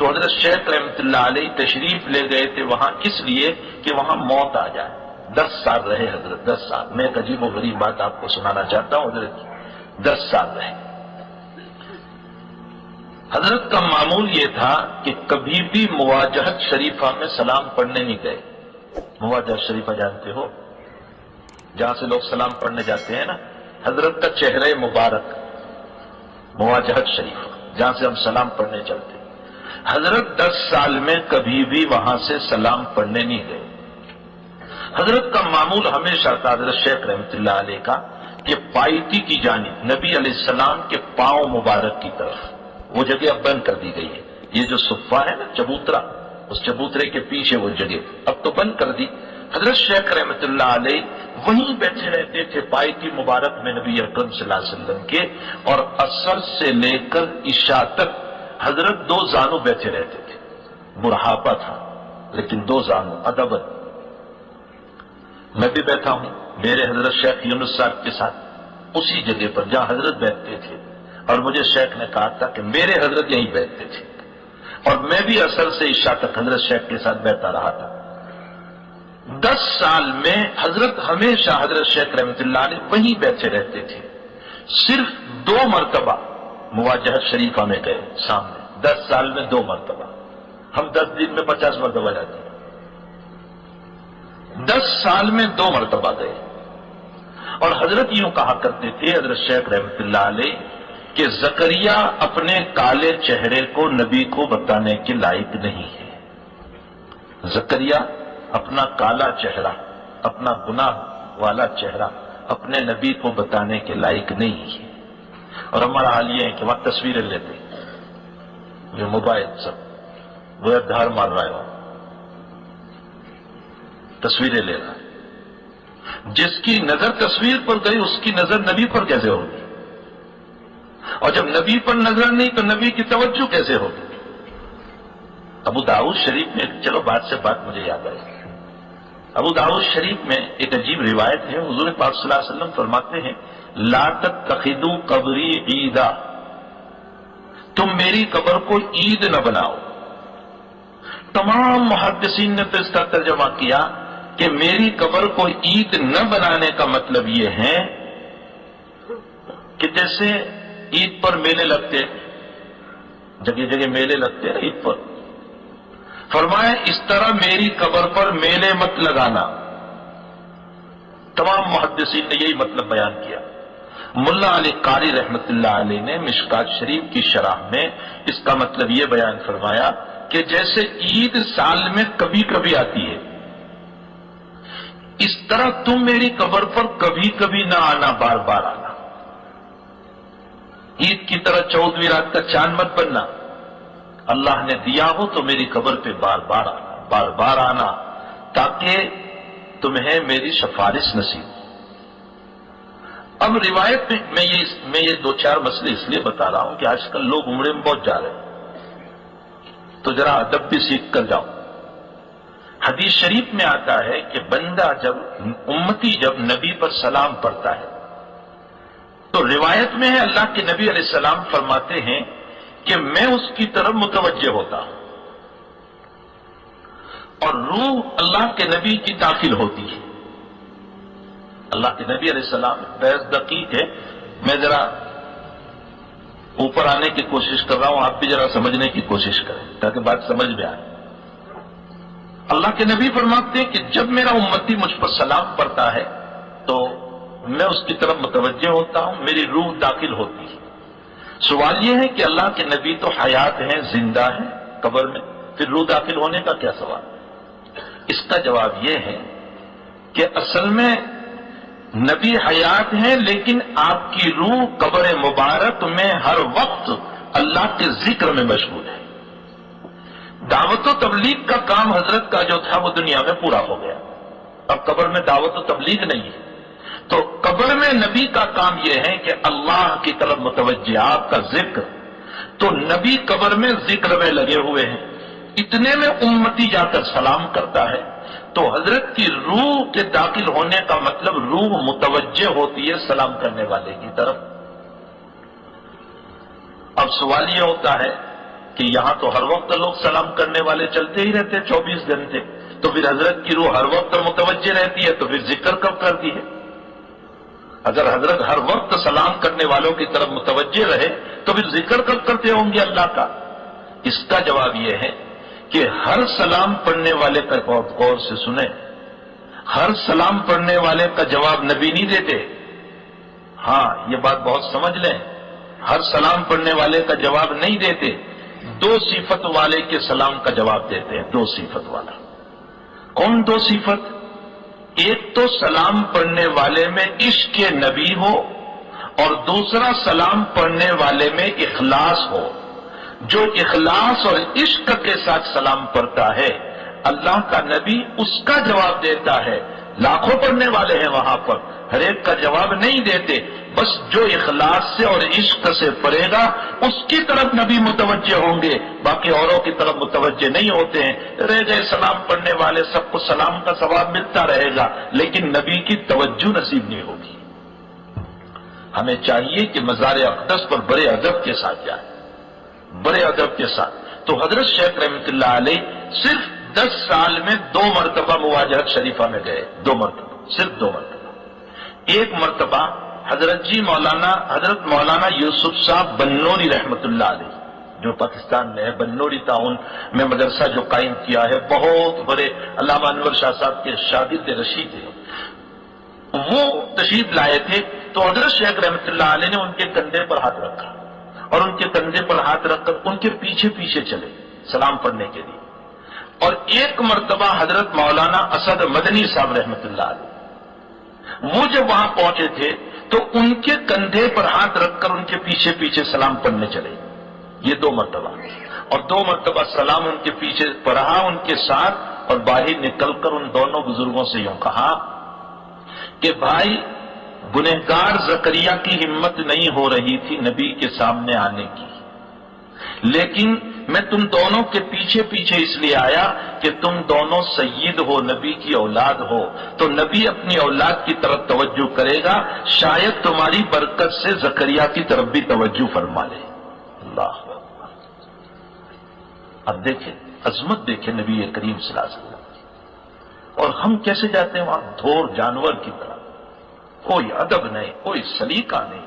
تو حضرت شیخ رحمۃ اللہ علیہ تشریف لے گئے تھے وہاں کس لیے کہ وہاں موت آ جائے. 10 سال رہے حضرت، 10 سال. میں ایک عجیب و غریب بات آپ کو سنانا چاہتا ہوں حضرت کی. 10 سال رہے. حضرت کا معمول یہ تھا کہ کبھی بھی مواجہت شریفہ میں سلام پڑھنے نہیں گئے. مواجہت شریفہ جانتے ہو، جہاں سے لوگ سلام پڑھنے جاتے ہیں نا، حضرت کا چہرہ مبارک مواجہت شریفہ جہاں سے ہم سلام پڑھنے چلتے. حضرت 10 سال میں کبھی بھی وہاں سے سلام پڑھنے نہیں گئے. حضرت کا معمول ہمیشہ تھا حضرت شیخ رحمۃ اللہ علیہ کا کہ پائتی کی جانب نبی علیہ السلام کے پاؤں مبارک کی طرف، وہ جگہ اب بند کر دی گئی ہے. یہ جو صفہ ہے نا چبوترا، اس چبوترے کے پیچھے وہ جگہ اب تو بند کر دی. حضرت شیخ رحمۃ اللہ علیہ وہیں بیٹھے رہتے تھے پائتی مبارک میں نبی اکرم صلی اللہ علیہ وسلم کے، اور عصر سے لے کر عشاء تک حضرت 2 زانو بیٹھے رہتے تھے. بڑھاپا تھا لیکن 2 زانو ادبت. میں بھی بیٹھا ہوں میرے حضرت شیخ یونس صاحب کے ساتھ اسی جگہ پر جہاں حضرت بیٹھتے تھے، اور مجھے شیخ نے کہا تھا کہ میرے حضرت یہیں بیٹھتے تھے، اور میں بھی عصر سے عشاء تک حضرت شیخ کے ساتھ بیٹھتا رہا تھا. 10 سال میں حضرت ہمیشہ حضرت شیخ رحمۃ اللہ علیہ وہیں بیٹھے رہتے تھے. صرف 2 مرتبہ مواجہت شریفہ میں گئے سامنے. 10 سال میں 2 مرتبہ. ہم 10 دن میں 50 مرتبہ جاتے ہیں. 10 سال میں 2 مرتبہ گئے. اور حضرت یوں کہا کرتے تھے حضرت شیخ رحمۃ اللہ علیہ کہ زکریا اپنے کالے چہرے کو نبی کو بتانے کے لائق نہیں ہے. زکریا اپنا کالا چہرہ، اپنا گناہ والا چہرہ اپنے نبی کو بتانے کے لائق نہیں ہے. اور ہمارا حال یہ ہے کہ وہاں تصویریں لیتے جو موبائل سب وہ دھار مار رہا ہے، تصویریں لے رہا ہے. جس کی نظر تصویر پر گئی اس کی نظر نبی پر کیسے ہوگی؟ اور جب نبی پر نظر نہیں تو نبی کی توجہ کیسے ہوگی؟ ابو داؤد شریف میں، چلو بات سے بات مجھے یاد آئی، ابو داؤد شریف میں ایک عجیب روایت ہے. حضور پاک صلی اللہ علیہ وسلم فرماتے ہیں لا تتخذوا قبری عیدا، تم میری قبر کو عید نہ بناؤ. تمام محدثین نے تو اس کا ترجمہ کیا کہ میری قبر کو عید نہ بنانے کا مطلب یہ ہے کہ جیسے عید پر میلے لگتے، جگہ جگہ میلے لگتے ہیں عید پر، فرمایا اس طرح میری قبر پر میلے مت لگانا. تمام محدثین نے یہی مطلب بیان کیا. ملا علی قاری رحمت اللہ علیہ نے مشکات شریف کی شرح میں اس کا مطلب یہ بیان فرمایا کہ جیسے عید سال میں کبھی کبھی آتی ہے، اس طرح تم میری قبر پر کبھی کبھی نہ آنا، بار بار آنا. عید کی طرح 14ویں رات کا چاند مت بننا. اللہ نے دیا ہو تو میری قبر پہ بار بار آنا، بار بار آنا، تاکہ تمہیں میری سفارش نصیب ہو. اب روایت میں یہ 2-4 مسئلے اس لیے بتا رہا ہوں کہ آج کل لوگ عمرے میں بہت جا رہے ہیں، تو ذرا ادب بھی سیکھ کر جاؤ. حدیث شریف میں آتا ہے کہ بندہ امتی جب نبی پر سلام پڑھتا ہے تو روایت میں ہے اللہ کے نبی علیہ السلام فرماتے ہیں کہ میں اس کی طرف متوجہ ہوتا ہوں اور روح اللہ کے نبی کی داخل ہوتی ہے. اللہ کے نبی علیہ السلام بحث دقیق ہے، میں ذرا اوپر آنے کی کوشش کر رہا ہوں، آپ بھی ذرا سمجھنے کی کوشش کریں تاکہ بات سمجھ میں آئے. اللہ کے نبی فرماتے ہیں کہ جب میرا امتی مجھ پر سلام پڑھتا ہے تو میں اس کی طرف متوجہ ہوتا ہوں، میری روح داخل ہوتی ہے. سوال یہ ہے کہ اللہ کے نبی تو حیات ہیں، زندہ ہیں قبر میں، پھر روح داخل ہونے کا کیا سوال؟ اس کا جواب یہ ہے کہ اصل میں نبی حیات ہیں لیکن آپ کی روح قبر مبارک میں ہر وقت اللہ کے ذکر میں مشغول ہے. دعوت و تبلیغ کا کام حضرت کا جو تھا وہ دنیا میں پورا ہو گیا، اب قبر میں دعوت و تبلیغ نہیں ہے. تو قبر میں نبی کا کام یہ ہے کہ اللہ کی طرف متوجہ، آپ کا ذکر. تو نبی قبر میں ذکر میں لگے ہوئے ہیں، اتنے میں امتی جا کر سلام کرتا ہے تو حضرت کی روح کے داخل ہونے کا مطلب روح متوجہ ہوتی ہے سلام کرنے والے کی طرف. اب سوال یہ ہوتا ہے کہ یہاں تو ہر وقت لوگ سلام کرنے والے چلتے ہی رہتے 24 گھنٹے، تو پھر حضرت کی روح ہر وقت متوجہ رہتی ہے، تو پھر ذکر کب کرتی ہے؟ اگر حضرت ہر وقت سلام کرنے والوں کی طرف متوجہ رہے تو پھر ذکر کب کرتے ہوں گے اللہ کا؟ اس کا جواب یہ ہے کہ ہر سلام پڑھنے والے کا غور سے سنیں، ہر سلام پڑھنے والے کا جواب نبی نہیں دیتے. ہاں یہ بات بہت سمجھ لیں، ہر سلام پڑھنے والے کا جواب نہیں دیتے، دو صفت والے کے سلام کا جواب دیتے ہیں. دو صفت والا کون؟ دو صفت. ایک تو سلام پڑھنے والے میں عشق نبی ہو، اور دوسرا سلام پڑھنے والے میں اخلاص ہو. جو اخلاص اور عشق کے ساتھ سلام پڑھتا ہے اللہ کا نبی اس کا جواب دیتا ہے. لاکھوں پڑھنے والے ہیں وہاں پر، ہر ایک کا جواب نہیں دیتے، بس جو اخلاص سے اور عشق سے پڑھے گا اس کی طرف نبی متوجہ ہوں گے، باقی اوروں کی طرف متوجہ نہیں ہوتے ہیں. رہ گئے سلام پڑھنے والے، سب کو سلام کا ثواب ملتا رہے گا لیکن نبی کی توجہ نصیب نہیں ہوگی. ہمیں چاہیے کہ مزار اقدس پر بڑے ادب کے ساتھ جائیں، بڑے ادب کے ساتھ. تو حضرت شیخ رحمۃ اللہ علیہ صرف 10 سال میں 2 مرتبہ مواجہت شریفہ میں گئے، 2 مرتبہ، صرف 2 مرتبہ. ایک مرتبہ حضرت مولانا یوسف صاحب بنوری رحمۃ اللہ علیہ جو پاکستان میں ہے، بنوری ٹاؤن میں مدرسہ جو قائم کیا ہے، بہت بڑے علامہ انور شاہ صاحب کے شاگرد رشید ہیں، وہ تشریف لائے تھے. تو حضرت شیخ رحمۃ اللہ علیہ نے ان کے کندھے پر ہاتھ رکھا اور ان کے کندھے پر ہاتھ رکھ کر ان کے پیچھے پیچھے چلے سلام پڑھنے کے لیے. اور ایک مرتبہ حضرت مولانا اسد مدنی صاحب رحمۃ اللہ علیہ وہ جب وہاں پہنچے تھے تو ان کے کندھے پر ہاتھ رکھ کر ان کے پیچھے پیچھے سلام پڑھنے چلے. یہ 2 مرتبہ. اور 2 مرتبہ سلام ان کے پیچھے پڑھا ان کے ساتھ، اور باہر نکل کر ان دونوں بزرگوں سے یوں کہا کہ بھائی گنہگار زکریا کی ہمت نہیں ہو رہی تھی نبی کے سامنے آنے کی، لیکن میں تم دونوں کے پیچھے پیچھے اس لیے آیا کہ تم دونوں سید ہو، نبی کی اولاد ہو، تو نبی اپنی اولاد کی طرف توجہ کرے گا، شاید تمہاری برکت سے زکریا کی طرف بھی توجہ فرما لے. اللہ اکبر. اب دیکھیں عظمت، دیکھیں نبی کریم صلی اللہ علیہ وسلم. اور ہم کیسے جاتے ہیں وہاں؟ دھور جانور کی طرح، کوئی ادب نہیں، کوئی سلیقہ نہیں.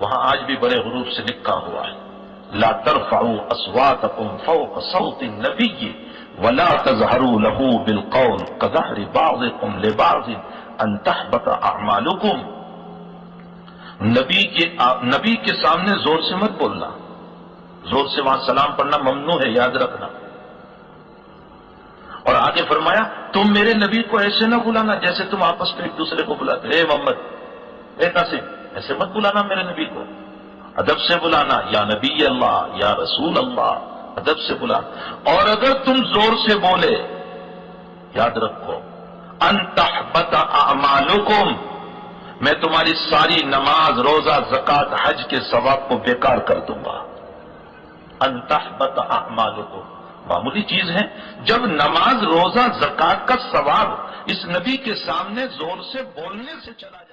وہاں آج بھی بڑے حروف سے لکھا ہوا ہے لا ترفعوا اصواتكم فوق صوت النبي ولا تجهروا له بالقول كجهر بعضكم لبعض ان تحبط اعمالكم. نبی کے سامنے زور سے مت بولنا، زور سے وہاں سلام پڑھنا ممنوع ہے، یاد رکھنا. اور آگے فرمایا تم میرے نبی کو ایسے نہ بلانا جیسے تم آپس میں ایک دوسرے کو بلاتے. اے محمد، اے قاسم، ایسے مت بلانا میرے نبی کو، ادب سے بلانا، یا نبی اللہ، یا رسول اللہ، ادب سے بلانا. اور اگر تم زور سے بولے یاد رکھو ان تحبط اعمالکم، میں تمہاری ساری نماز، روزہ، زکات، حج کے ثواب کو بیکار کر دوں گا. ان تحبط اعمالکم معمولی چیز ہے. جب نماز، روزہ، زکات کا ثواب اس نبی کے سامنے زور سے بولنے سے چلا جائے